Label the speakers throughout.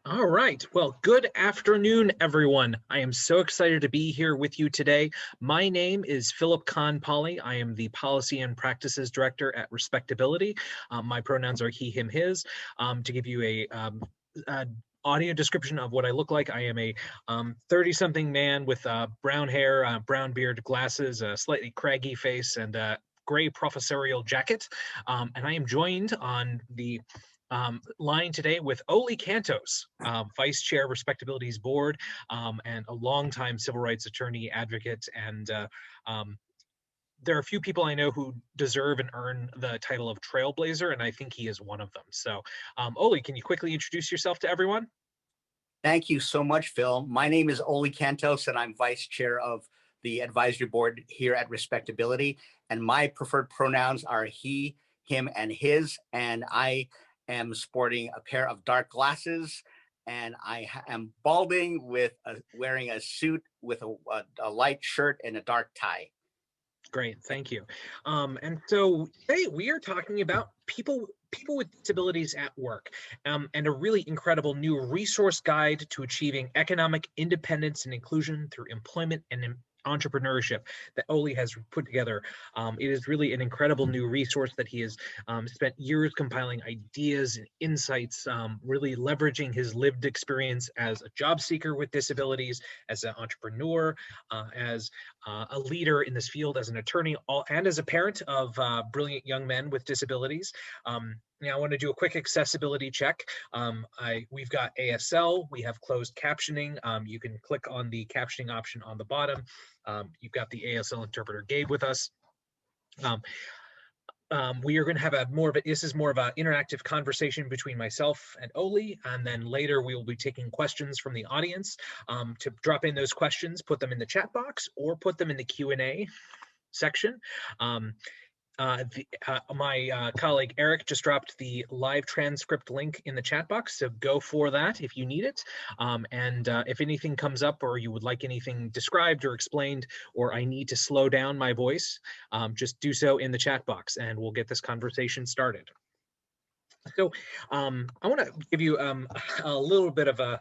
Speaker 1: All right. Well, good afternoon, everyone. I am so excited to be here with you today. My name is Philip Kahn Polly. I am the Policy and Practices Director at Respectability. My pronouns are he, him, his. To give you a audio description of what I look like, I am a 30-something man with brown hair, brown beard, glasses, a slightly craggy face, and a gray professorial jacket. And I am joined on the line today with Ollie Cantos, Vice Chair Respectability's Board, and a longtime civil rights attorney, advocate, and um, there are a few people I know who deserve and earn the title of trailblazer, and I think he is one of them. So, Ollie, can you quickly introduce yourself to everyone?
Speaker 2: Thank you so much, Phil. My name is Ollie Cantos, and I'm vice chair of the advisory board here at Respectability. And my preferred pronouns are he, him, and his. And I am sporting a pair of dark glasses, and I am balding with wearing a suit with a light shirt and a dark tie.
Speaker 1: Great, thank you. And so today we are talking about people with disabilities at work, and a really incredible new resource guide to achieving economic independence and inclusion through employment and entrepreneurship that Oli has put together. It is really an incredible new resource that he has spent years compiling ideas and insights, really leveraging his lived experience as a job seeker with disabilities, as an entrepreneur, as a leader in this field, as an attorney, and as a parent of brilliant young men with disabilities. Now I want to do a quick accessibility check. We've got ASL, we have closed captioning. You can click on the captioning option on the bottom. You've got the ASL interpreter Gabe with us. We are going to have this is more of an interactive conversation between myself and Oli, and then later we will be taking questions from the audience. To drop in those questions, put them in the chat box or put them in the Q&A section. My colleague Eric just dropped the live transcript link in the chat box, so go for that if you need it. And if anything comes up or you would like anything described or explained, or I need to slow down my voice, just do so in the chat box and we'll get this conversation started. So I want to give you a little bit of a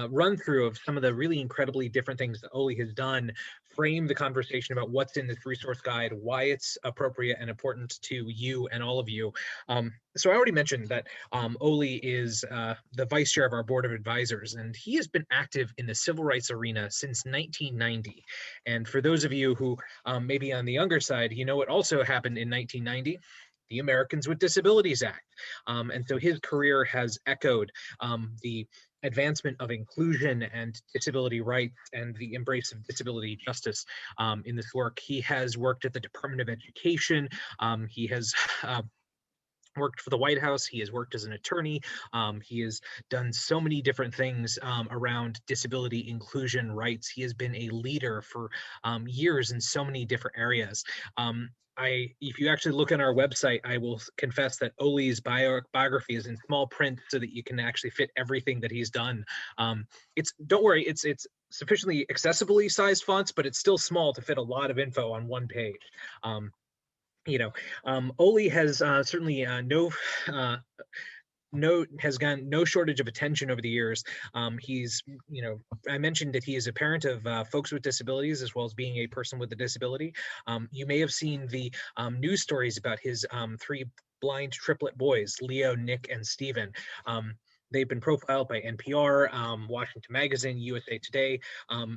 Speaker 1: run through of some of the really incredibly different things that Oli has done, frame the conversation about what's in this resource guide, why it's appropriate and important to you and all of you. So I already mentioned that Oli is the vice chair of our board of advisors, and he has been active in the civil rights arena since 1990. And for those of you who may be on the younger side, you know what also happened in 1990? The Americans with Disabilities Act. And so his career has echoed the advancement of inclusion and disability rights and the embrace of disability justice in this work. He has worked at the Department of Education. He has worked for the White House. He has worked as an attorney. He has done so many different things around disability inclusion rights. He has been a leader for years in so many different areas. If you actually look on our website, I will confess that Oli's biography is in small print so that you can actually fit everything that he's done. Don't worry, it's sufficiently accessibly sized fonts, but it's still small to fit a lot of info on one page. Oli has certainly has gotten no shortage of attention over the years. I mentioned that he is a parent of folks with disabilities as well as being a person with a disability. You may have seen the news stories about his three blind triplet boys, Leo, Nick, and Steven. They've been profiled by NPR, Washington Magazine, USA Today.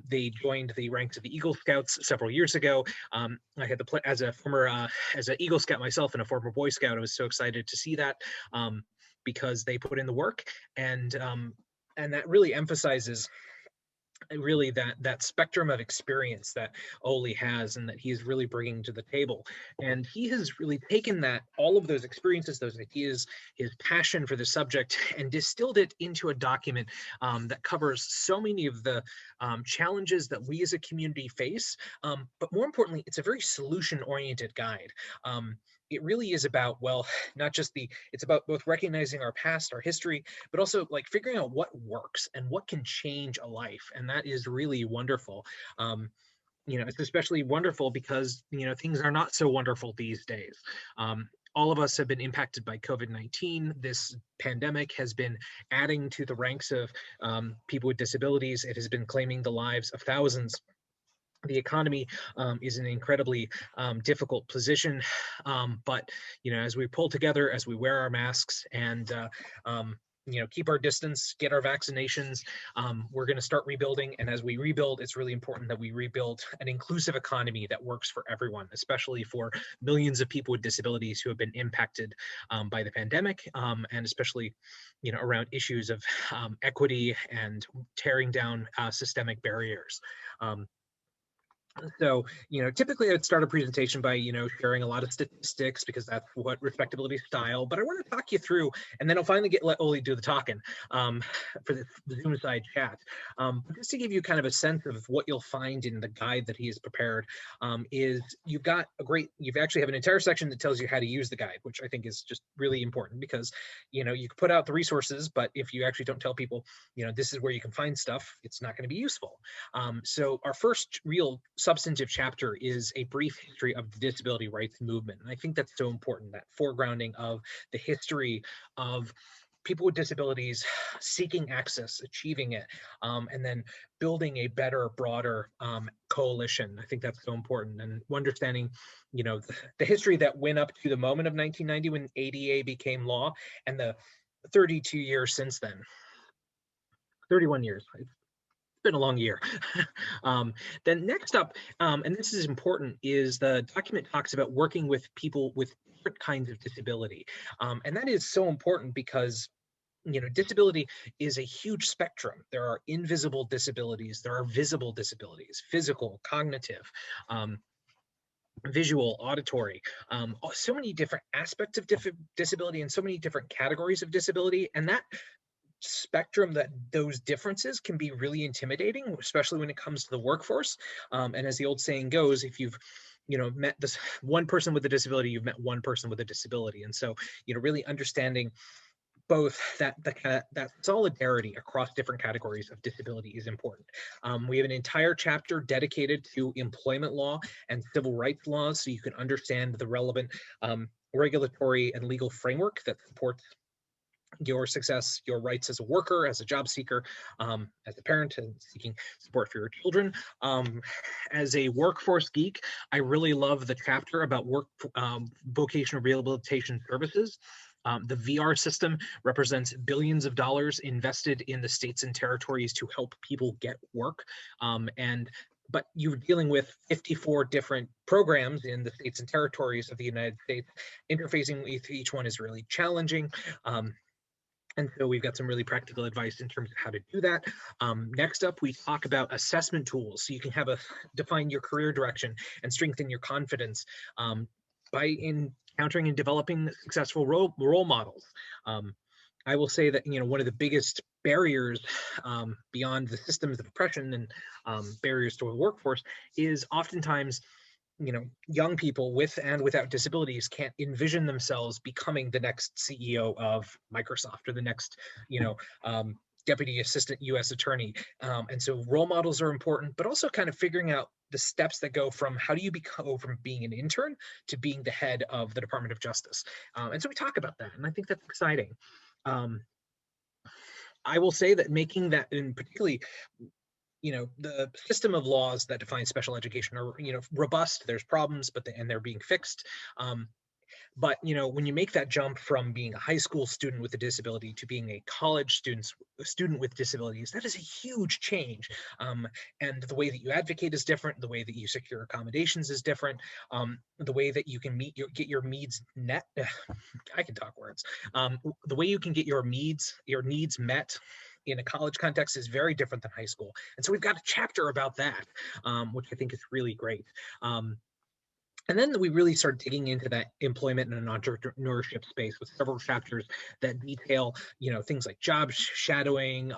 Speaker 1: They joined the ranks of the Eagle Scouts several years ago. I had as an Eagle Scout myself and a former Boy Scout, I was so excited to see that because they put in the work, and that really emphasizes really that spectrum of experience that Oli has and that he's really bringing to the table. And he has really taken all of those experiences, those ideas, his passion for the subject, and distilled it into a document that covers so many of the challenges that we as a community face. But more importantly, it's a very solution-oriented guide. It really is about, it's about both recognizing our past, our history, but also like figuring out what works and what can change a life. And that is really wonderful. It's especially wonderful because, things are not so wonderful these days. all of us have been impacted by COVID-19. This pandemic has been adding to the ranks of people with disabilities. It has been claiming the lives of thousands. The economy is in an incredibly difficult position, but as we pull together, as we wear our masks, and keep our distance, get our vaccinations, we're going to start rebuilding. And as we rebuild, it's really important that we rebuild an inclusive economy that works for everyone, especially for millions of people with disabilities who have been impacted by the pandemic, and especially around issues of equity and tearing down systemic barriers. So, typically I'd start a presentation by, sharing a lot of statistics, because that's what respectability style, but I want to talk you through, and then I'll finally let Ollie do the talking for the Zoom side chat. Just to give you kind of a sense of what you'll find in the guide that he has prepared, is you actually have an entire section that tells you how to use the guide, which I think is just really important, because, you can put out the resources, but if you actually don't tell people, this is where you can find stuff, it's not going to be useful. So our first real substantive chapter is a brief history of the disability rights movement. And I think that's so important, that foregrounding of the history of people with disabilities seeking access, achieving it, and then building a better, broader coalition. I think that's so important. And understanding, the history that went up to the moment of 1990 when ADA became law, and the 32 years since then. 31 years. Been a long year. Then next up, and this is important, is the document talks about working with people with different kinds of disability. And that is so important because disability is a huge spectrum. There are invisible disabilities, there are visible disabilities, physical, cognitive, visual, auditory, so many different aspects of disability and so many different categories of disability. And that spectrum, that those differences can be really intimidating, especially when it comes to the workforce. And as the old saying goes, if you've met this one person with a disability, you've met one person with a disability. And so really understanding both that solidarity across different categories of disability is important. We have an entire chapter dedicated to employment law and civil rights laws, so you can understand the relevant regulatory and legal framework that supports your success, your rights as a worker, as a job seeker, as a parent, and seeking support for your children. As a workforce geek, I really love the chapter about vocational rehabilitation services. The VR system represents billions of dollars invested in the states and territories to help people get work. But you're dealing with 54 different programs in the states and territories of the United States. Interfacing with each one is really challenging. And so we've got some really practical advice in terms of how to do that. Next up, we talk about assessment tools, so you can define your career direction and strengthen your confidence by encountering and developing successful role models. I will say that one of the biggest barriers beyond the systems of oppression and barriers to the workforce is oftentimes young people with and without disabilities can't envision themselves becoming the next CEO of Microsoft or the next, deputy assistant U.S. attorney. And so role models are important, but also kind of figuring out the steps that go from how do you go from being an intern to being the head of the Department of Justice. And so we talk about that, and I think that's exciting. I will say that making that, and particularly the system of laws that define special education are, robust. There's problems, but they're being fixed. But when you make that jump from being a high school student with a disability to being a college student with disabilities, that is a huge change. And the way that you advocate is different. The way that you secure accommodations is different. The way that you can get your needs met. I can talk words. The way you can get your needs met in a college context is very different than high school. And so we've got a chapter about that, which I think is really great. And then we really start digging into that employment and entrepreneurship space with several chapters that detail, things like job shadowing,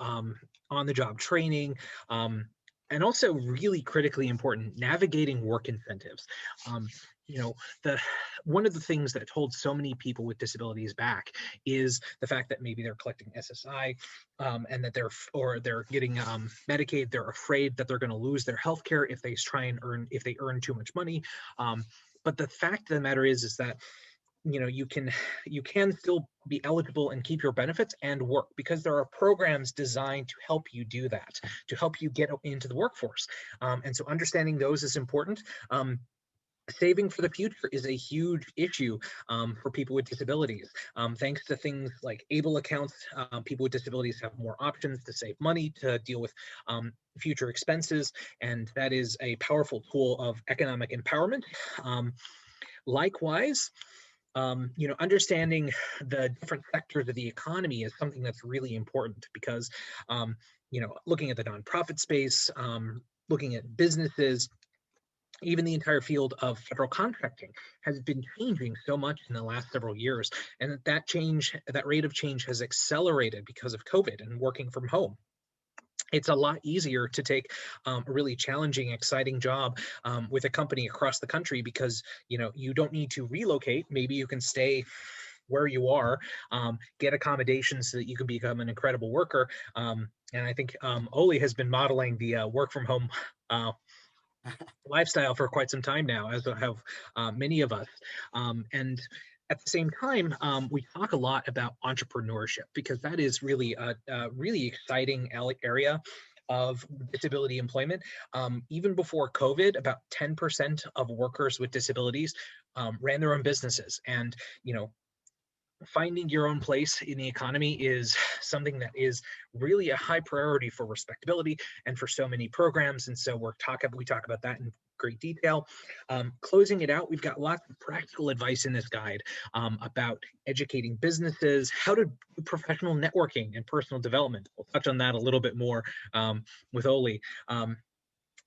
Speaker 1: on-the-job training, and also really critically important, navigating work incentives. One of the things that holds so many people with disabilities back is the fact that maybe they're collecting SSI, and that they're getting Medicaid. They're afraid that they're going to lose their health care if they earn too much money. But the fact of the matter is that you can still be eligible and keep your benefits and work, because there are programs designed to help you do that, to help you get into the workforce. And so understanding those is important. Saving for the future is a huge issue for people with disabilities. Thanks to things like able accounts, people with disabilities have more options to save money, to deal with future expenses, and that is a powerful tool of economic empowerment. Likewise, understanding the different sectors of the economy is something that's really important, because, looking at the nonprofit space, looking at businesses, even the entire field of federal contracting has been changing so much in the last several years. And that rate of change has accelerated because of COVID and working from home. It's a lot easier to take a really challenging, exciting job with a company across the country, because you don't need to relocate. Maybe you can stay where you are, get accommodations so that you can become an incredible worker. And I think Oli has been modeling the work from home lifestyle for quite some time now, as have many of us. And at the same time, we talk a lot about entrepreneurship, because that is really a really exciting area of disability employment. Even before COVID, about 10% of workers with disabilities ran their own businesses. And, finding your own place in the economy is something that is really a high priority for respectability and for so many programs. And so we talk about that in great detail. Closing it out, we've got lots of practical advice in this guide about educating businesses, how to do professional networking and personal development. We'll touch on that a little bit more with Oli.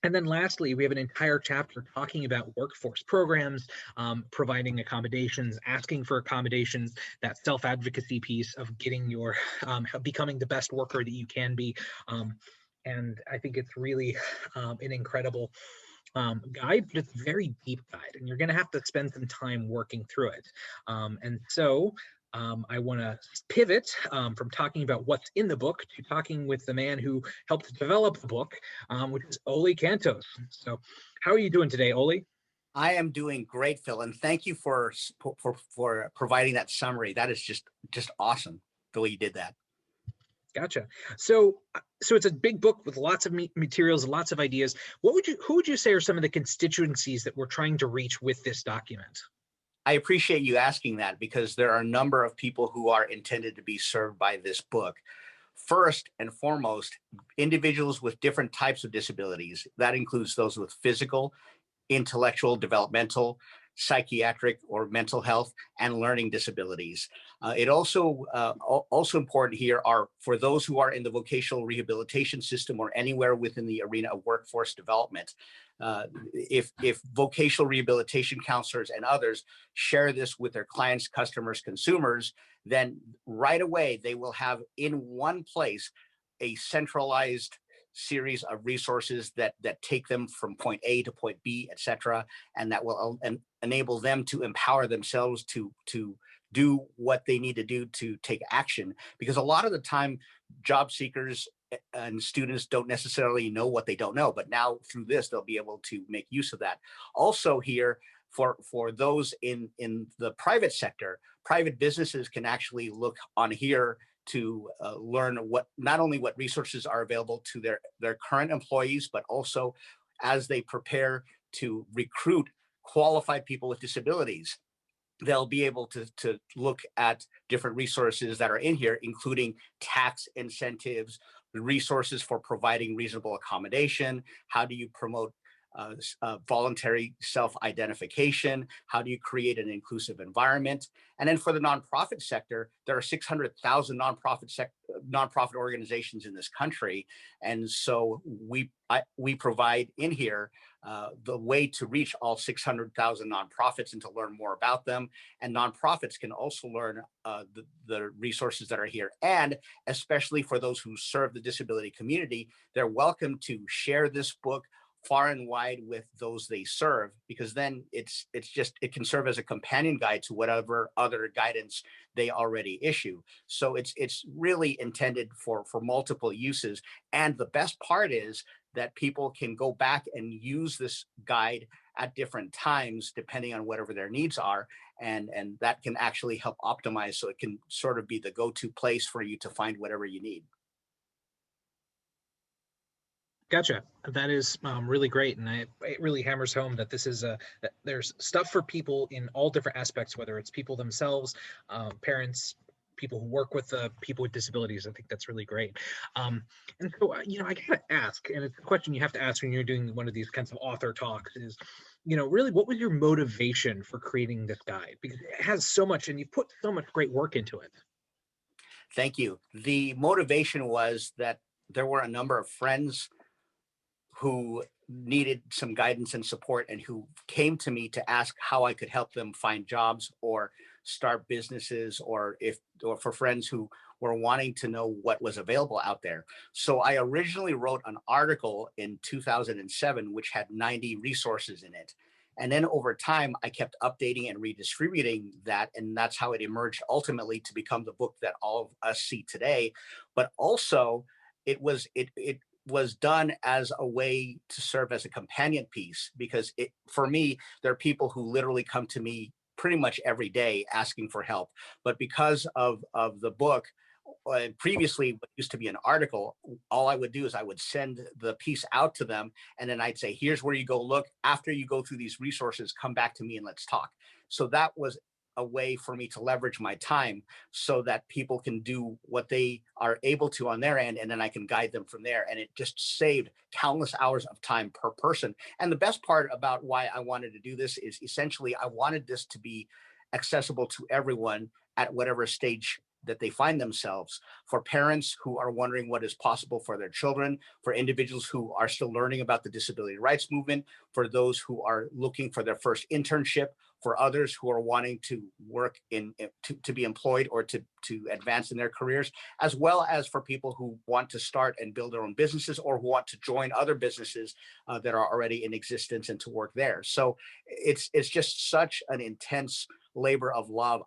Speaker 1: And then lastly, we have an entire chapter talking about workforce programs, providing accommodations, asking for accommodations, that self-advocacy piece of getting becoming the best worker that you can be. And I think it's really an incredible guide, but it's a very deep guide, and you're going to have to spend some time working through it. And so I want to pivot from talking about what's in the book to talking with the man who helped develop the book, which is Ollie Cantos. So how are you doing today, Ollie?
Speaker 2: I am doing great, Phil, and thank you for providing that summary. That is just awesome the way you did that.
Speaker 1: Gotcha. So it's a big book with lots of materials, lots of ideas. Who would you say are some of the constituencies that we're trying to reach with this document?
Speaker 2: I appreciate you asking that, because there are a number of people who are intended to be served by this book. First and foremost, individuals with different types of disabilities. That includes those with physical, intellectual, developmental, psychiatric or mental health, and learning disabilities. It also important here are for those who are in the vocational rehabilitation system or anywhere within the arena of workforce development. If vocational rehabilitation counselors and others share this with their clients, customers, consumers, then right away they will have in one place a centralized series of resources that take them from point A to point B, et cetera, and that will enable them to empower themselves to do what they need to do to take action. Because a lot of the time, job seekers and students don't necessarily know what they don't know, but now through this, they'll be able to make use of that. Also here, for those in the private sector, private businesses can actually look on here to learn not only what resources are available to their current employees, but also as they prepare to recruit qualified people with disabilities. They'll be able to look at different resources that are in here, including tax incentives, resources for providing reasonable accommodation. How do you promote voluntary self-identification? How do you create an inclusive environment? And then for the nonprofit sector, there are 600,000 nonprofit organizations in this country. And so we provide in here the way to reach all 600,000 nonprofits and to learn more about them. And nonprofits can also learn the resources that are here. And especially for those who serve the disability community, they're welcome to share this book far and wide with those they serve, because then it can serve as a companion guide to whatever other guidance they already issue. So it's really intended for multiple uses. And the best part is that people can go back and use this guide at different times, depending on whatever their needs are. And that can actually help optimize, so it can sort of be the go-to place for you to find whatever you need.
Speaker 1: Gotcha. That is really great, and it really hammers home that this is that there's stuff for people in all different aspects, whether it's people themselves, parents, people who work with people with disabilities. I think that's really great. And so, I gotta ask, and it's a question you have to ask when you're doing one of these kinds of author talks: is, really, what was your motivation for creating this guide? Because it has so much, and you put so much great work into it.
Speaker 2: Thank you. The motivation was that there were a number of friends who needed some guidance and support, and who came to me to ask how I could help them find jobs or start businesses, or for friends who were wanting to know what was available out there. So I originally wrote an article in 2007 which had 90 resources in it. And then over time, I kept updating and redistributing that. And that's how it emerged ultimately to become the book that all of us see today. But also, it was done as a way to serve as a companion piece, because for me, there are people who literally come to me pretty much every day asking for help. But because of the book, previously what used to be an article, all I would do is I would send the piece out to them, and then I'd say, here's where you go look. After you go through these resources, come back to me and let's talk. So that was a way for me to leverage my time so that people can do what they are able to on their end, and then I can guide them from there. And it just saved countless hours of time per person. And the best part about why I wanted to do this is essentially I wanted this to be accessible to everyone at whatever stage that they find themselves. For parents who are wondering what is possible for their children, for individuals who are still learning about the disability rights movement, for those who are looking for their first internship, for others who are wanting to work to be employed or to advance in their careers, as well as for people who want to start and build their own businesses, or who want to join other businesses that are already in existence and to work there. So it's just such an intense labor of love.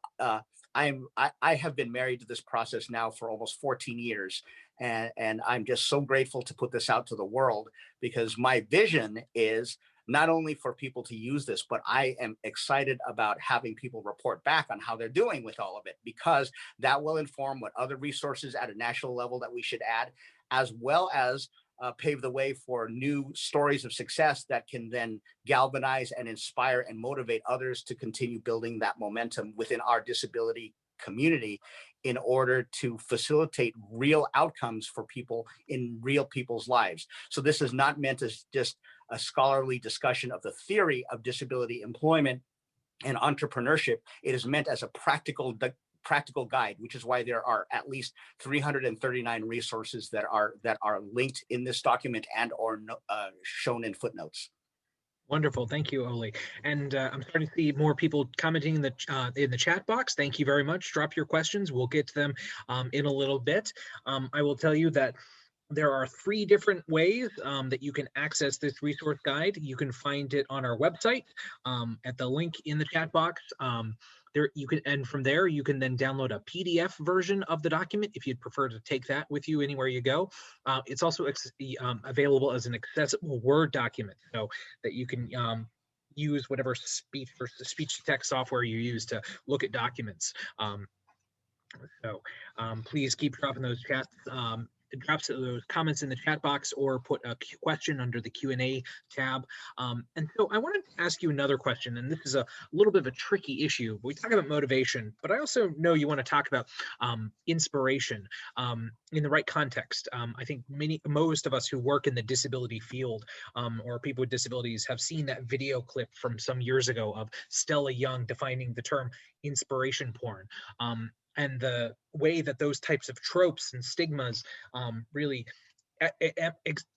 Speaker 2: I have been married to this process now for almost 14 years, and I'm just so grateful to put this out to the world, because my vision is not only for people to use this, but I am excited about having people report back on how they're doing with all of it, because that will inform what other resources at a national level that we should add, as well as pave the way for new stories of success that can then galvanize and inspire and motivate others to continue building that momentum within our disability community, in order to facilitate real outcomes for people in real people's lives. So this is not meant as just a scholarly discussion of the theory of disability employment and entrepreneurship. It is meant as a practical guide, which is why there are at least 339 resources that are linked in this document and or shown in footnotes.
Speaker 1: Wonderful. Thank you, Oli. And I'm starting to see more people commenting in the chat box. Thank you very much. Drop your questions. We'll get to them in a little bit. I will tell you that there are 3 different ways that you can access this resource guide. You can find it on our website at the link in the chat box. There you can, and from there you can then download a PDF version of the document if you'd prefer to take that with you anywhere you go. It's also available as an accessible Word document, so that you can use whatever speech to text software you use to look at documents. Please keep dropping those drops those comments in the chat box, or put a question under the Q&A tab. And so I wanted to ask you another question, and this is a little bit of a tricky issue. We talk about motivation, but I also know you want to talk about inspiration in the right context. I think most of us who work in the disability field or people with disabilities have seen that video clip from some years ago of Stella Young defining the term inspiration porn. And the way that those types of tropes and stigmas really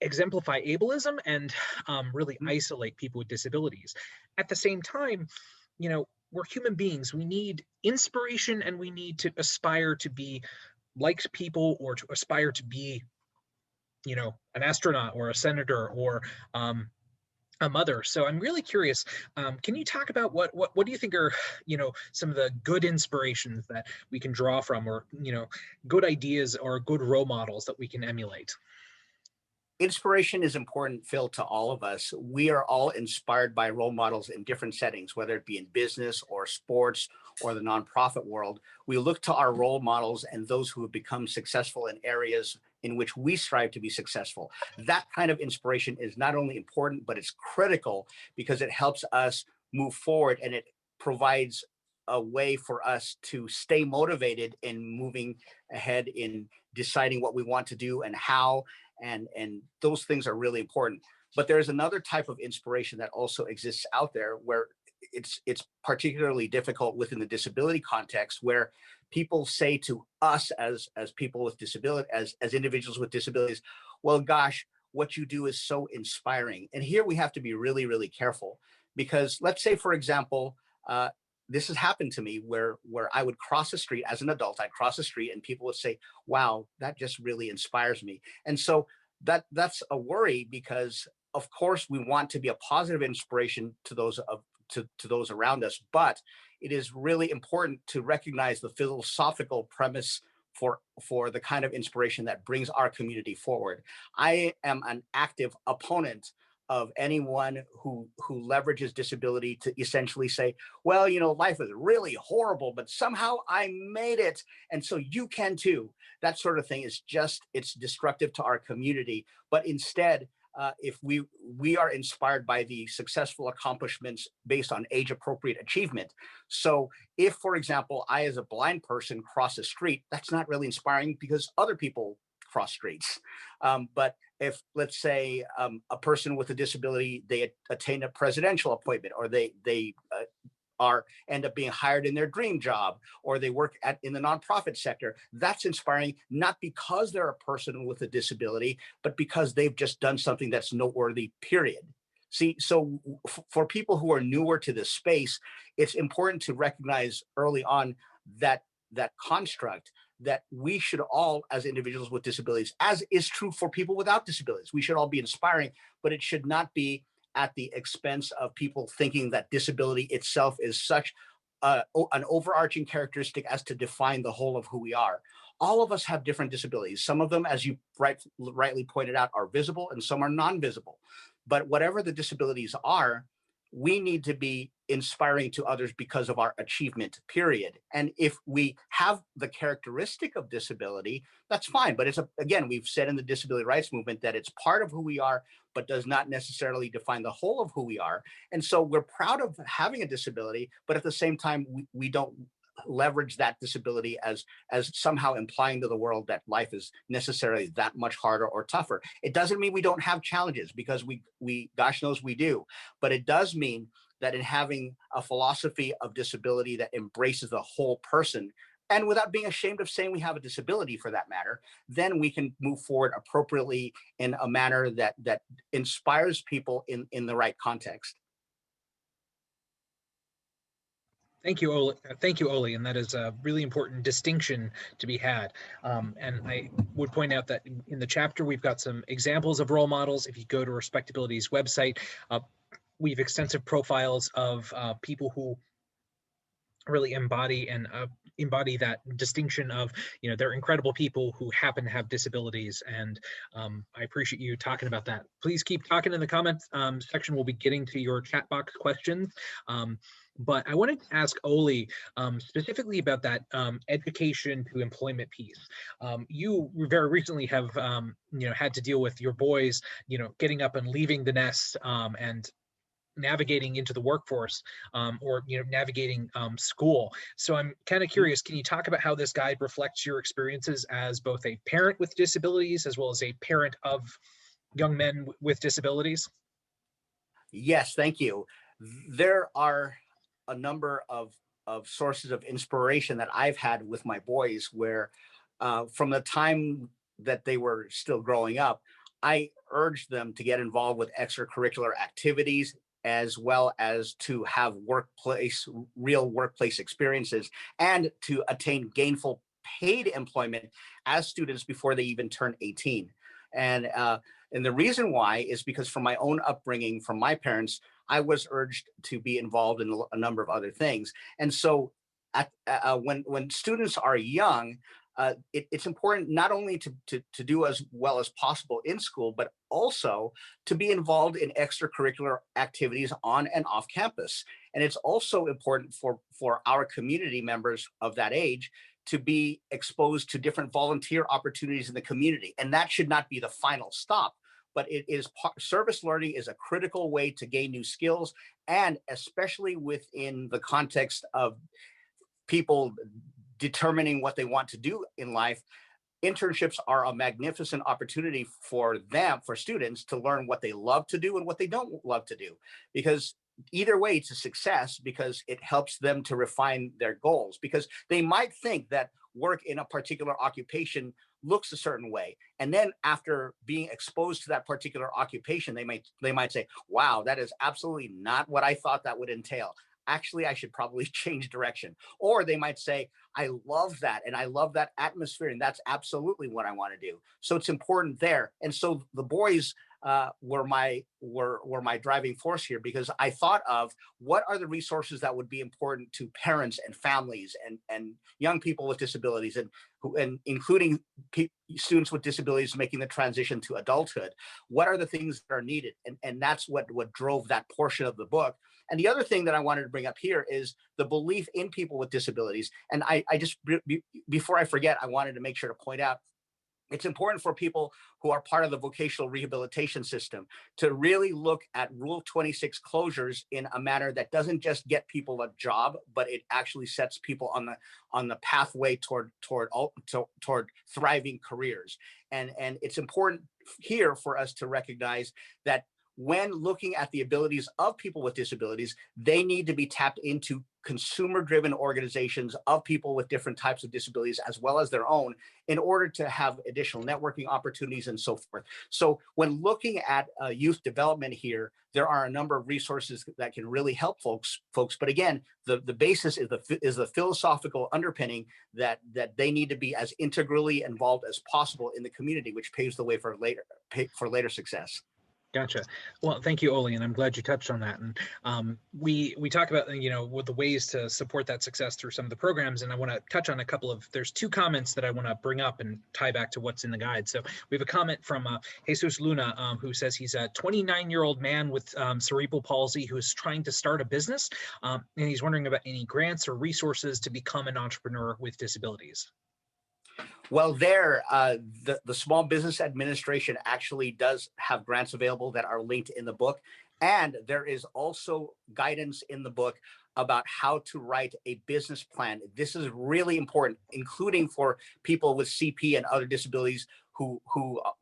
Speaker 1: exemplify ableism and really isolate people with disabilities. At the same time, we're human beings. We need inspiration, and we need to aspire to be like people, or to aspire to be, an astronaut or a senator or a mother. So I'm really curious. Can you talk about what do you think are some of the good inspirations that we can draw from, or good ideas or good role models that we can emulate?
Speaker 2: Inspiration is important, Phil, to all of us. We are all inspired by role models in different settings, whether it be in business or sports or the nonprofit world. We look to our role models and those who have become successful in areas in which we strive to be successful. That kind of inspiration is not only important, but it's critical because it helps us move forward, and it provides a way for us to stay motivated in moving ahead, in deciding what we want to do and how, and those things are really important. But there's another type of inspiration that also exists out there, where it's particularly difficult within the disability context, where people say to us as people with disability, as individuals with disabilities, well, gosh, what you do is so inspiring. And here we have to be really, really careful, because let's say, for example, this has happened to me where I would cross the street as an adult. I'd cross the street and people would say, wow, that just really inspires me. And so that's a worry, because of course we want to be a positive inspiration to those to those around us, but it is really important to recognize the philosophical premise for the kind of inspiration that brings our community forward. I am an active opponent of anyone who leverages disability to essentially say, well, you know, life is really horrible, but somehow I made it, and so you can too. That sort of thing is just, it's destructive to our community. But instead, if we are inspired by the successful accomplishments based on age appropriate achievement. So if, for example, I as a blind person cross a street, that's not really inspiring because other people cross streets. But if, let's say, a person with a disability, they attain a presidential appointment, or they end up being hired in their dream job, or they work in the nonprofit sector, that's inspiring, not because they're a person with a disability, but because they've just done something that's noteworthy, period. See, so for people who are newer to this space, it's important to recognize early on that construct, that we should all, as individuals with disabilities, as is true for people without disabilities, we should all be inspiring, but it should not be at the expense of people thinking that disability itself is such an overarching characteristic as to define the whole of who we are. All of us have different disabilities. Some of them, as you rightly pointed out, are visible, and some are non-visible. But whatever the disabilities are, we need to be inspiring to others because of our achievement, period. And if we have the characteristic of disability, that's fine. But again, we've said in the disability rights movement that it's part of who we are, but does not necessarily define the whole of who we are. And so we're proud of having a disability, but at the same time, we don't leverage that disability as somehow implying to the world that life is necessarily that much harder or tougher. It doesn't mean we don't have challenges, because we gosh knows we do, but it does mean that in having a philosophy of disability that embraces the whole person, and without being ashamed of saying we have a disability for that matter, then we can move forward appropriately in a manner that inspires people in the right context.
Speaker 1: Thank you, Oli. Thank you, Oli. And that is a really important distinction to be had. And I would point out that in the chapter, we've got some examples of role models. If you go to Respectability's website, we have extensive profiles of people who really embody that distinction of, you know, they're incredible people who happen to have disabilities. And I appreciate you talking about that. Please keep talking in the comments section. We'll be getting to your chat box questions. But I wanted to ask Oli specifically about that education to employment piece. You very recently have you know, had to deal with your boys, you know, getting up and leaving the nest and navigating into the workforce, or, you know, navigating school. So I'm kind of curious, can you talk about how this guide reflects your experiences as both a parent with disabilities as well as a parent of young men with disabilities?
Speaker 2: Yes, thank you. There are a number of sources of inspiration that I've had with my boys, where from the time that they were still growing up, I urged them to get involved with extracurricular activities, as well as to have real workplace experiences, and to attain gainful paid employment as students before they even turn 18. And the reason why is because from my own upbringing, from my parents, I was urged to be involved in a number of other things. And so when students are young, it's important not only to do as well as possible in school, but also to be involved in extracurricular activities on and off campus. And it's also important for our community members of that age to be exposed to different volunteer opportunities in the community. And that should not be the final stop, but it is service learning is a critical way to gain new skills, and especially within the context of people determining what they want to do in life. Internships are a magnificent opportunity for them, for students, to learn what they love to do and what they don't love to do, because either way it's a success, because it helps them to refine their goals, because they might think that work in a particular occupation looks a certain way, and then after being exposed to that particular occupation, they might say, wow, that is absolutely not what I thought that would entail. Actually, I should probably change direction. Or they might say, I love that, and I love that atmosphere, and that's absolutely what I want to do. So it's important there. And so the boys were my driving force here, because I thought of what are the resources that would be important to parents and families and young people with disabilities, and including students with disabilities making the transition to adulthood. What are the things that are needed? And that's what drove that portion of the book. And the other thing that I wanted to bring up here is the belief in people with disabilities. And I just, before I forget, I wanted to make sure to point out, it's important for people who are part of the vocational rehabilitation system to really look at Rule 26 closures in a manner that doesn't just get people a job, but it actually sets people on the pathway toward thriving careers. And it's important here for us to recognize that when looking at the abilities of people with disabilities, they need to be tapped into consumer-driven organizations of people with different types of disabilities, as well as their own, in order to have additional networking opportunities and so forth. So when looking at youth development here, there are a number of resources that can really help folks. But again, the basis is the philosophical underpinning that they need to be as integrally involved as possible in the community, which paves the way for later success.
Speaker 1: Gotcha. Well, thank you, Ollie, and I'm glad you touched on that. And we talk about, with the ways to support that success through some of the programs, and I want to touch on a couple of. There's two comments that I want to bring up and tie back to what's in the guide. So we have a comment from Jesus Luna, who says he's a 29-year-old man with cerebral palsy who is trying to start a business, and he's wondering about any grants or resources to become an entrepreneur with disabilities.
Speaker 2: Well, the Small Business Administration actually does have grants available that are linked in the book. And there is also guidance in the book about how to write a business plan. This is really important, including for people with CP and other disabilities who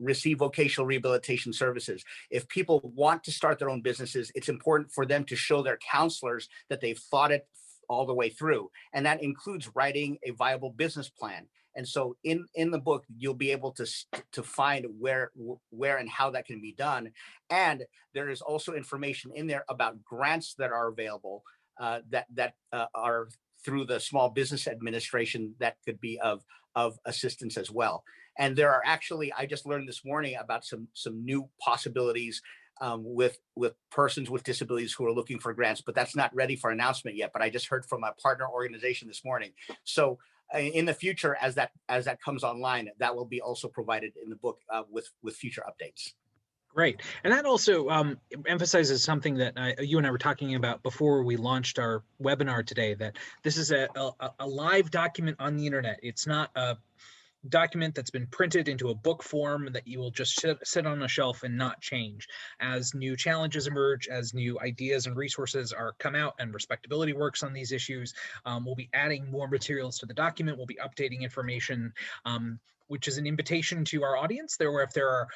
Speaker 2: receive vocational rehabilitation services. If people want to start their own businesses, it's important for them to show their counselors that they've thought it all the way through. And that includes writing a viable business plan. And so in the book, you'll be able to find where and how that can be done. And there is also information in there about grants that are available that are through the Small Business Administration that could be of assistance as well. And there are actually, I just learned this morning about some new possibilities with persons with disabilities who are looking for grants, but that's not ready for announcement yet. But I just heard from a partner organization this morning. So in the future, as that comes online, that will be also provided in the book with future updates.
Speaker 1: Great. And that also emphasizes something that you and I were talking about before we launched our webinar today, that this is a live document on the internet. It's not a document that's been printed into a book form that you will just sit on a shelf and not change. As new challenges emerge, as new ideas and resources come out, and Respectability works on these issues, we'll be adding more materials to the document. We'll be updating information, which is an invitation to our audience there, where if there are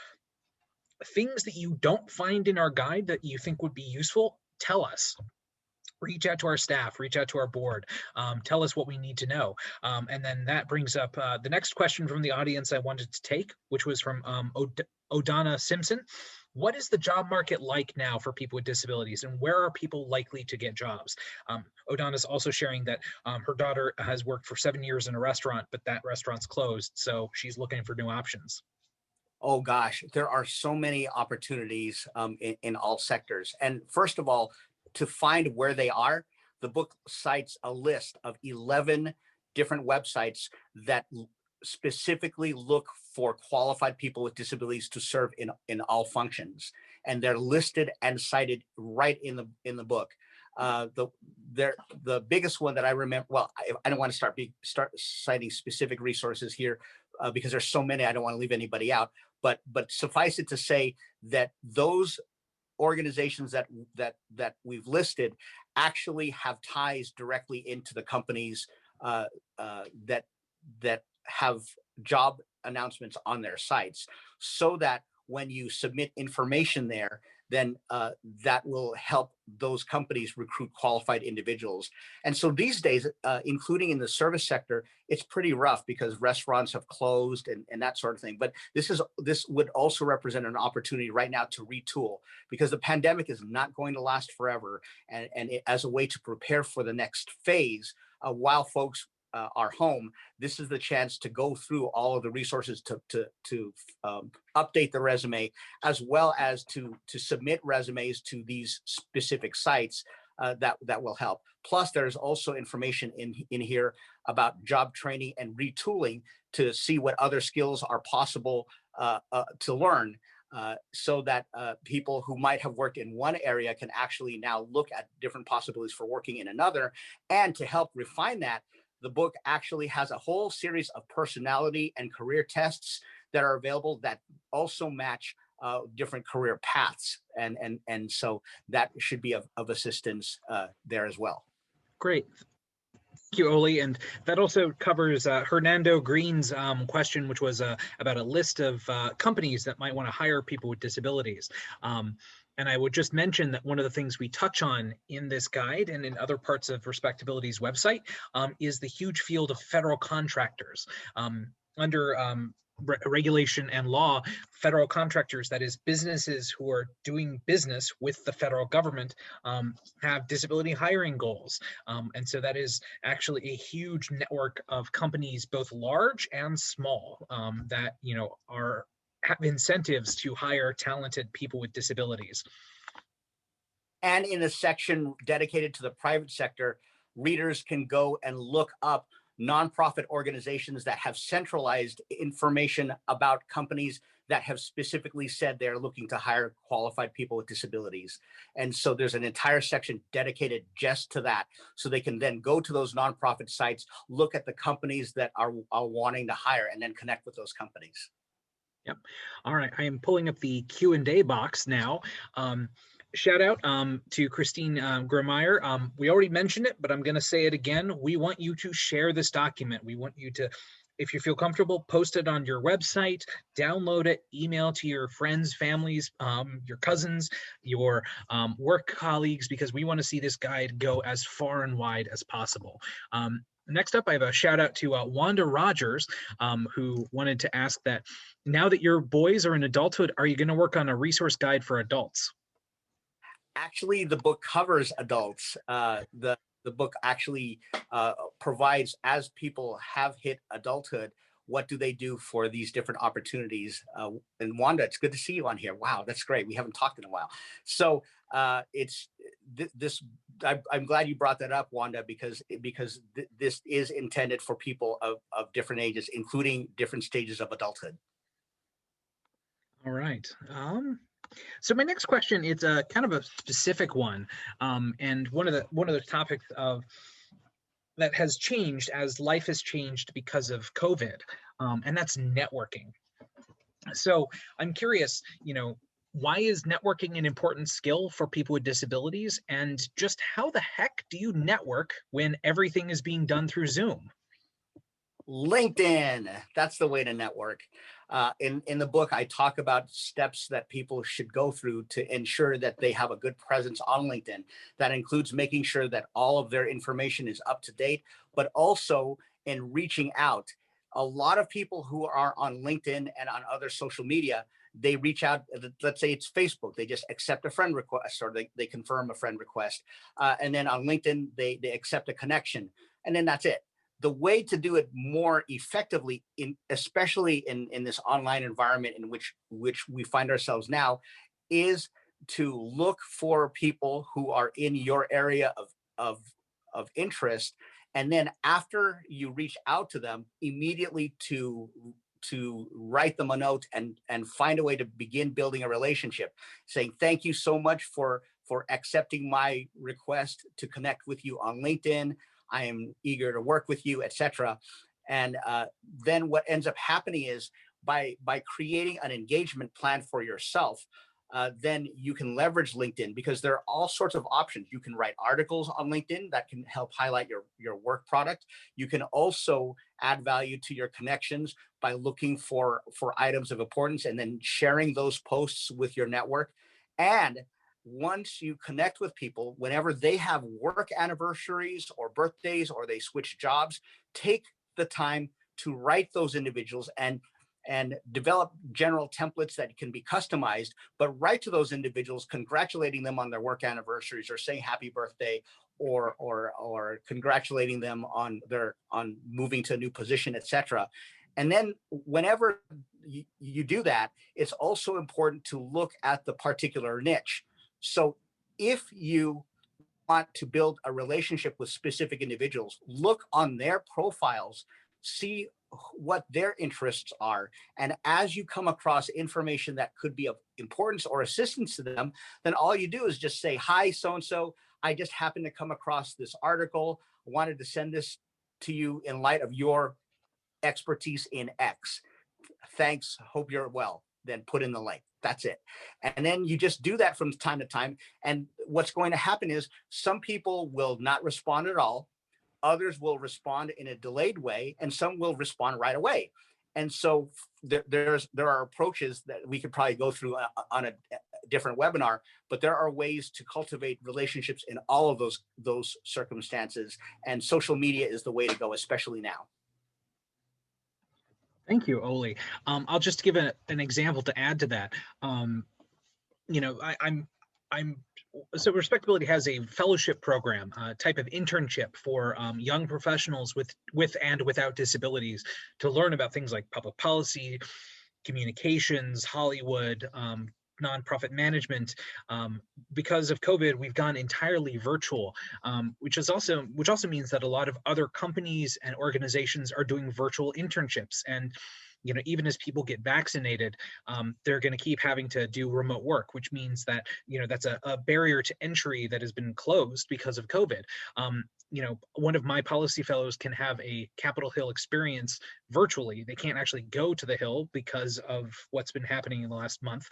Speaker 1: things that you don't find in our guide that you think would be useful, tell us. Reach out to our staff, reach out to our board, tell us what we need to know. And then that brings up the next question from the audience I wanted to take, which was from Odana Simpson. What is the job market like now for people with disabilities, and where are people likely to get jobs? Odana is also sharing that her daughter has worked for 7 years in a restaurant, but that restaurant's closed, so she's looking for new options.
Speaker 2: Oh gosh, there are so many opportunities in all sectors. And first of all, to find where they are, the book cites a list of 11 different websites that specifically look for qualified people with disabilities to serve in all functions, and they're listed and cited right in the book. The biggest one that I remember, well, I don't want to start citing specific resources here because there's so many, I don't want to leave anybody out, but suffice it to say that those organizations that we've listed actually have ties directly into the companies that have job announcements on their sites, so that when you submit information there, then that will help those companies recruit qualified individuals. And so these days, including in the service sector, it's pretty rough because restaurants have closed and that sort of thing. But this would also represent an opportunity right now to retool, because the pandemic is not going to last forever. And as a way to prepare for the next phase, while folks are home, this is the chance to go through all of the resources to update the resume, as well as to submit resumes to these specific sites that will help. Plus, there's also information in here about job training and retooling to see what other skills are possible to learn, so that people who might have worked in one area can actually now look at different possibilities for working in another. And to help refine that, the book actually has a whole series of personality and career tests that are available that also match different career paths. And so that should be of assistance there as well.
Speaker 1: Great. Thank you, Oli. And that also covers Hernando Green's question, which was about a list of companies that might want to hire people with disabilities. And I would just mention that one of the things we touch on in this guide and in other parts of Respectability's website is the huge field of federal contractors. Under regulation and law, federal contractors, that is businesses who are doing business with the federal government, have disability hiring goals. And so that is actually a huge network of companies, both large and small, that have incentives to hire talented people with disabilities.
Speaker 2: And in a section dedicated to the private sector, readers can go and look up nonprofit organizations that have centralized information about companies that have specifically said they're looking to hire qualified people with disabilities. And so there's an entire section dedicated just to that. So they can then go to those nonprofit sites, look at the companies that are wanting to hire, and then connect with those companies.
Speaker 1: Yep. All right. I am pulling up the Q&A box now. Shout out to Christine Grameyer. We already mentioned it, but I'm going to say it again. We want you to share this document. We want you to, if you feel comfortable, post it on your website, download it, email to your friends, families, your cousins, your work colleagues, because we want to see this guide go as far and wide as possible. Next up, I have a shout out to Wanda Rogers, who wanted to ask that now that your boys are in adulthood, are you going to work on a resource guide for adults?
Speaker 2: Actually, the book covers adults. The book actually provides, as people have hit adulthood, what do they do for these different opportunities? And Wanda, it's good to see you on here. Wow, that's great. We haven't talked in a while. So I'm glad you brought that up, Wanda, because this is intended for people of different ages, including different stages of adulthood.
Speaker 1: All right. So my next question is a kind of a specific one, and one of the topics that has changed as life has changed because of COVID, and that's networking. So I'm curious, why is networking an important skill for people with disabilities, and just how the heck do you network when everything is being done through Zoom?
Speaker 2: LinkedIn, that's the way to network. In the book, I talk about steps that people should go through to ensure that they have a good presence on LinkedIn. That includes making sure that all of their information is up to date, but also in reaching out. A lot of people who are on LinkedIn and on other social media, they reach out, let's say it's Facebook, they just accept a friend request, or they confirm a friend request. And then on LinkedIn, they accept a connection, and then that's it. The way to do it more effectively, especially in this online environment in which we find ourselves now, is to look for people who are in your area of interest And then after you reach out to them, immediately to write them a note and find a way to begin building a relationship, saying thank you so much for accepting my request to connect with you on LinkedIn. I am eager to work with you, etc. And then what ends up happening is by creating an engagement plan for yourself, then you can leverage LinkedIn, because there are all sorts of options. You can write articles on LinkedIn that can help highlight your work product. You can also add value to your connections by looking for items of importance and then sharing those posts with your network. And once you connect with people, whenever they have work anniversaries or birthdays or they switch jobs, take the time to write those individuals and develop general templates that can be customized, but write to those individuals congratulating them on their work anniversaries or saying happy birthday, or congratulating them on moving to a new position, etc. And then whenever you do that, it's also important to look at the particular niche. So if you want to build a relationship with specific individuals, look on their profiles, see what their interests are. And as you come across information that could be of importance or assistance to them, then all you do is just say, hi, so-and-so, I just happened to come across this article. I wanted to send this to you in light of your expertise in X. Thanks, hope you're well. Then put in the link. That's it. And then you just do that from time to time. And what's going to happen is some people will not respond at all. Others will respond in a delayed way, and some will respond right away. And so there are approaches that we could probably go through on a different webinar, but there are ways to cultivate relationships in all of those circumstances. And social media is the way to go, especially now.
Speaker 1: Thank you, Ollie. I'll just give an example to add to that. You know, I'm so Respectability has a fellowship program, type of internship for young professionals with and without disabilities to learn about things like public policy, communications, Hollywood, nonprofit management. Because of COVID, we've gone entirely virtual, which also means that a lot of other companies and organizations are doing virtual internships. And you know, even as people get vaccinated, they're going to keep having to do remote work, which means that, you know, that's a barrier to entry that has been closed because of COVID. You know, one of my policy fellows can have a Capitol Hill experience virtually. They can't actually go to the Hill because of what's been happening in the last month,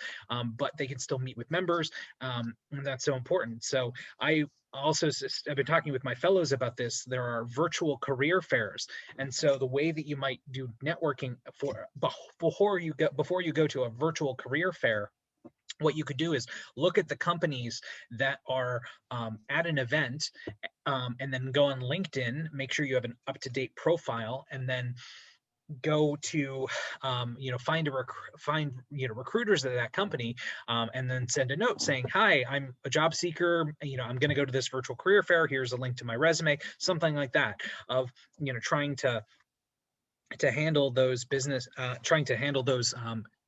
Speaker 1: but they can still meet with members, and that's so important. So I've been talking with my fellows about this. There are virtual career fairs, and so the way that you might do networking before you go to a virtual career fair, what you could do is look at the companies that are at an event, and then go on LinkedIn, make sure you have an up-to-date profile, and then go to you know, find recruiters at that company, and then send a note saying, hi, I'm a job seeker, you know, I'm going to go to this virtual career fair, here's a link to my resume, something like that, of, you know, trying to handle those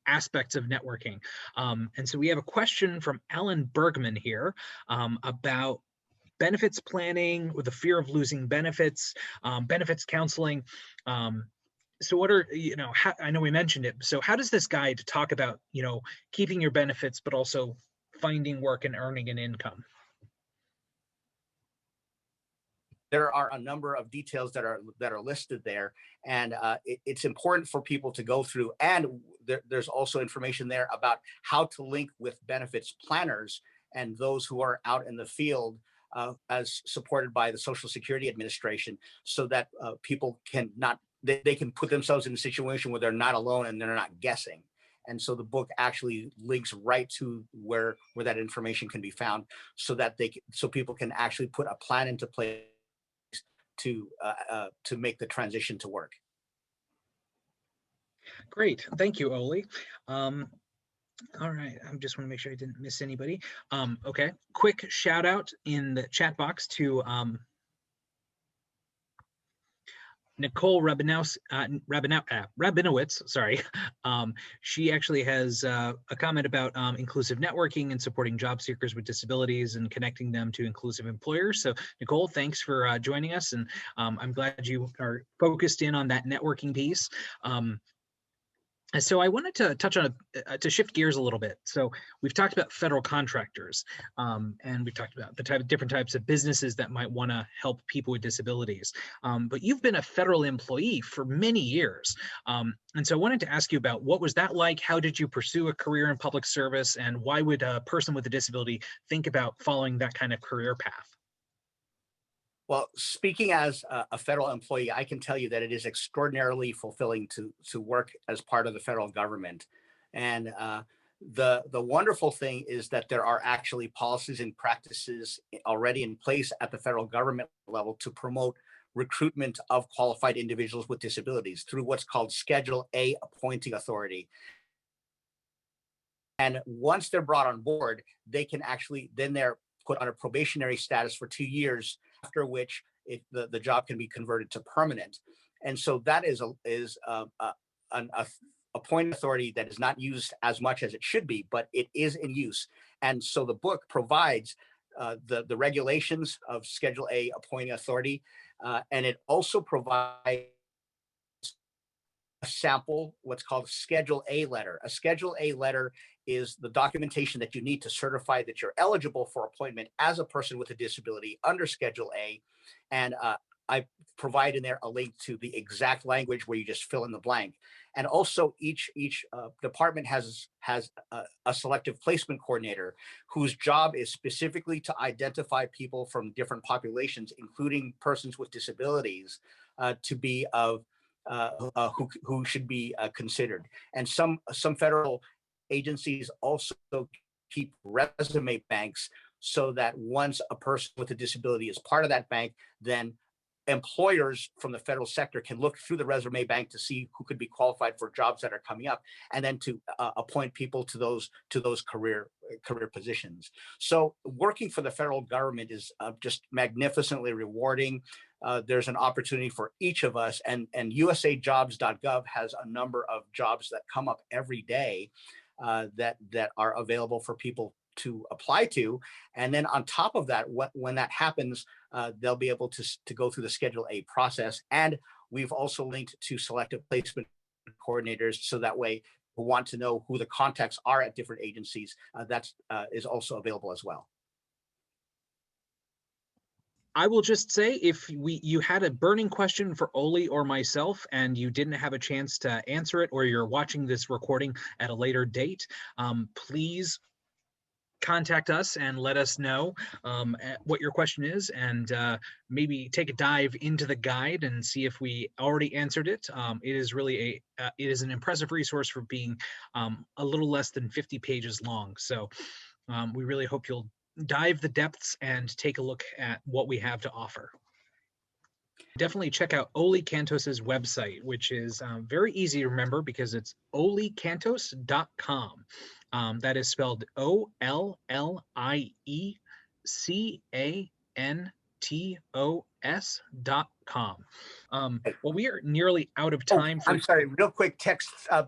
Speaker 1: aspects of networking. And so we have a question from Alan Bergman here, about benefits planning with the fear of losing benefits, benefits counseling. So what are, you know, I know we mentioned it. So how does this guide talk about, you know, keeping your benefits, but also finding work and earning an income?
Speaker 2: There are a number of details that are listed there, and it's important for people to go through. And there's also information there about how to link with benefits planners and those who are out in the field, as supported by the Social Security Administration, so that people can not, they can put themselves in a situation where they're not alone and they're not guessing. And so the book actually links right to where that information can be found, so that so people can actually put a plan into place to make the transition to work.
Speaker 1: Great, thank you, Ollie. All right, I just want to make sure I didn't miss anybody. Okay, quick shout out in the chat box to Nicole Rabinowitz, sorry. She actually has a comment about inclusive networking and supporting job seekers with disabilities and connecting them to inclusive employers. So Nicole, thanks for joining us. And I'm glad you are focused in on that networking piece. So I wanted to touch on to shift gears a little bit. So we've talked about federal contractors, and we've talked about the different types of businesses that might want to help people with disabilities. But you've been a federal employee for many years, and so I wanted to ask you about what was that like? How did you pursue a career in public service, and why would a person with a disability think about following that kind of career path?
Speaker 2: Well, speaking as a federal employee, I can tell you that it is extraordinarily fulfilling to work as part of the federal government. And the wonderful thing is that there are actually policies and practices already in place at the federal government level to promote recruitment of qualified individuals with disabilities through what's called Schedule A appointing authority. And once they're brought on board, they can actually, then they're put on a probationary status for 2 years, after which the job can be converted to permanent. And so that is an appointed authority that is not used as much as it should be, but it is in use. And so the book provides the regulations of Schedule A appointing authority, and it also provides a sample, what's called a Schedule A letter. A Schedule A letter is the documentation that you need to certify that you're eligible for appointment as a person with a disability under Schedule A. And I provide in there a link to the exact language where you just fill in the blank. And also each department has a selective placement coordinator whose job is specifically to identify people from different populations, including persons with disabilities, to be of who should be considered. And some federal agencies also keep resume banks so that once a person with a disability is part of that bank, then employers from the federal sector can look through the resume bank to see who could be qualified for jobs that are coming up, and then to appoint people to those career positions. So working for the federal government is just magnificently rewarding. There's an opportunity for each of us, and usajobs.gov has a number of jobs that come up every day that are available for people to apply to. And then on top of that, when that happens, they'll be able to go through the Schedule A process. And we've also linked to selective placement coordinators, so that way who want to know who the contacts are at different agencies, that is also available as well.
Speaker 1: I will just say, if you had a burning question for Ollie or myself and you didn't have a chance to answer it, or you're watching this recording at a later date, please contact us and let us know what your question is, and maybe take a dive into the guide and see if we already answered it. It is really it is an impressive resource for being a little less than 50 pages long. So we really hope you'll dive the depths and take a look at what we have to offer. Definitely check out Ollie Cantos's website, which is very easy to remember because it's olliecantos.com. That is spelled OllieCantos.com. Well, we are nearly out of time.
Speaker 2: I'm sorry, real quick,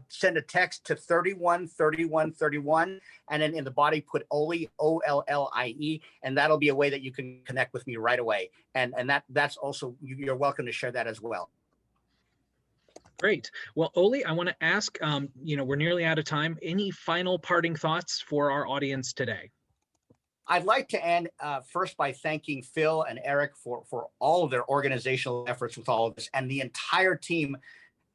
Speaker 2: send a text to 313131, and then in the body put Ollie, OLLIE, and that'll be a way that you can connect with me right away. And that's also, you're welcome to share that as well.
Speaker 1: Great. Well, Ollie, I want to ask, we're nearly out of time. Any final parting thoughts for our audience today?
Speaker 2: I'd like to end first by thanking Phil and Eric for all of their organizational efforts with all of this, and the entire team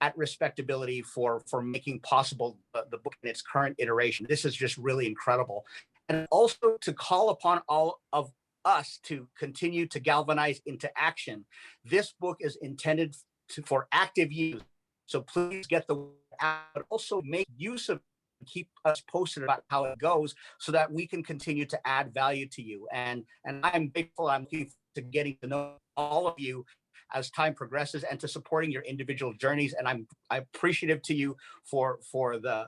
Speaker 2: at Respectability for making possible the book in its current iteration. This is just really incredible. And also to call upon all of us to continue to galvanize into action. This book is intended for active use. So please get the word out, but also make use of, keep us posted about how it goes so that we can continue to add value to you. And I'm grateful. I'm looking to getting to know all of you as time progresses, and to supporting your individual journeys. And I'm appreciative to you for the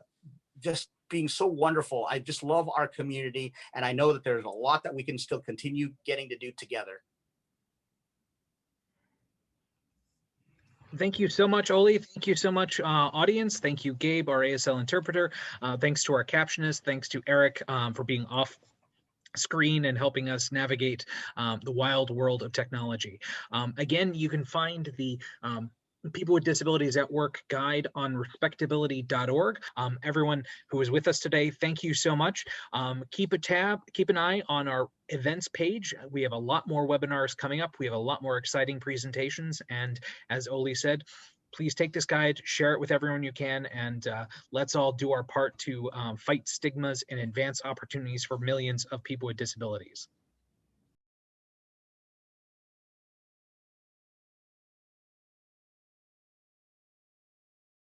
Speaker 2: just being so wonderful. I just love our community, and I know that there's a lot that we can still continue getting to do together.
Speaker 1: Thank you so much, Oli. Thank you so much, audience. Thank you, Gabe, our ASL interpreter. Thanks to our captionist. Thanks to Eric for being off screen and helping us navigate the wild world of technology. Again, you can find the People with Disabilities at Work guide on respectability.org. Everyone who was with us today, thank you so much. Keep an eye on our events page. We have a lot more webinars coming up. We have a lot more exciting presentations. And as Oli said, please take this guide, share it with everyone you can, and let's all do our part to fight stigmas and advance opportunities for millions of people with disabilities.